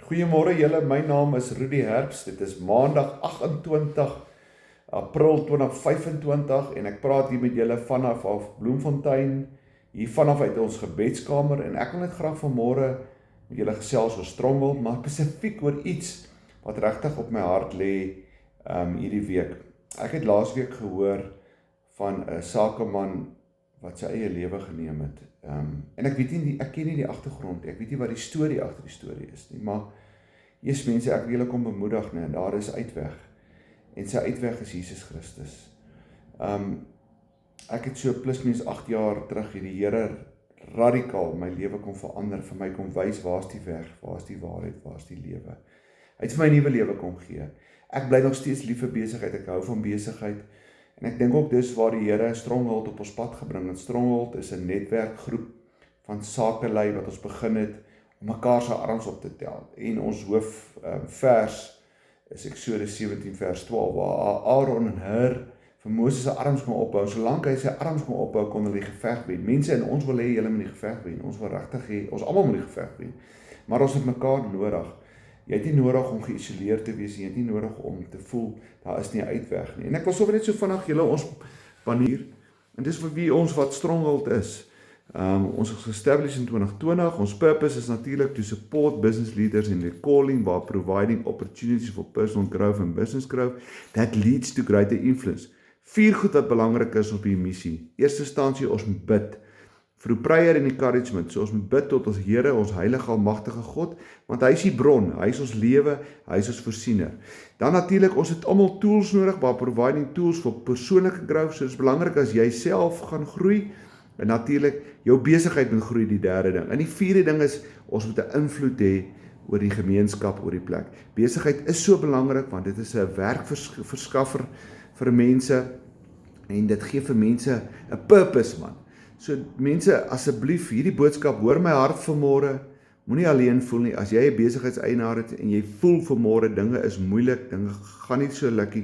Goeiemôre julle, my naam is Rudy Herbst. Dit is Maandag 28 April 2025 en ek praat hier met julle vanaf Bloemfontein, hier vanaf uit ons gebedskamer en ek wil net graag vanmôre met julle gesels oor Stronghold, maar spesifiek oor iets wat regtig op my hart lê hierdie week. Ek het laasweek gehoor van 'n sakeman wat sy eie lewe geneem het. En ek weet nie, ek ken nie die agtergrond, ek weet nie wat die storie agter die storie is nie, maar eers mense, ek wil julle kom bemoedig, nee, daar is uitweg, en sy uitweg is Jesus Christus. Ek het so plus minus 8 jaar terug hierdie Here radikaal my lewe kom verander, vir my kom wys, waar is die weg, waar is die waarheid, waar is die lewe. Hy het vir my 'n nuwe lewe kom gee. Ek bly nog steeds lief vir besigheid, ek hou van besigheid, en ek dink ook dis waar die Here Stronghold op ons pad gebring het. Stronghold is 'n netwerkgroep van sakelei wat ons begin het om mekaar se arms op te tel. En ons hoofvers is Eksodus 17 vers 12, waar Aaron en Hur vir Moses se arms kon ophou. Solank hy sy arms kon ophou, kon hulle die geveg wen. Mense, en ons wil hê julle moet die geveg wen. Ons wil regtig hê, ons almal moet die geveg wen. Maar ons het mekaar nodig. Jy het nie nodig om geïsoleerd te wees, jy het nie nodig om te voel, daar is nie 'n uitweg nie. En ek wil sommer net so vinnig julle ons manier, en dis vir wie ons wat Stronghold is. Ons is established in 2020, ons purpose is natuurlik to support business leaders in their calling by providing opportunities for personal growth and business growth that leads to greater influence. 4 goed wat belangrik is op die missie. Eerste instansie, ons moet bid. Through prayer and encouragement, so ons moet bid tot ons Here, ons heilige almagtige God, want hy is die bron, hy is ons lewe, hy is ons voorsiener. Dan natuurlik, ons het almal tools nodig, by providing tools vir persoonlike growth, so dit is belangrik as jy self gaan groei, en natuurlik, jou besigheid moet groei, die derde ding. En die vierde ding is, ons moet 'n invloed hê oor die gemeenskap, oor die plek. Besigheid is so belangrik, want dit is 'n werkverskaffer vir mense, en dit gee vir mense 'n purpose, man. So mense, asseblief, hierdie boodskap, hoor my hart vanmôre, moenie alleen voel nie, as jy 'n besigheidseienaar het, en jy voel vanmôre, dinge is moeilik, dinge gaan nie so lekker,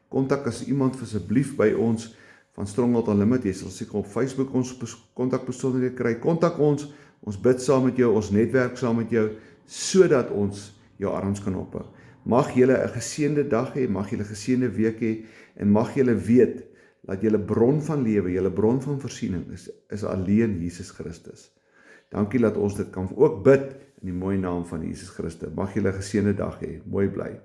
kontak as iemand asseblief by ons, van Stronghold Unlimited, jy sal seker op Facebook ons kontakbesonderhede kry, kontak ons bid saam met jou, ons netwerk saam met jou, sodat ons jou arms kan ophou. Mag julle 'n geseënde dag hê, mag julle 'n geseënde week hê, en mag julle weet, dat julle bron van lewe, julle bron van voorsiening is alleen Jesus Christus. Dankie dat ons dit kan ook bid, in die mooi naam van Jesus Christus. Mag julle 'n geseënde dag hê, mooi bly.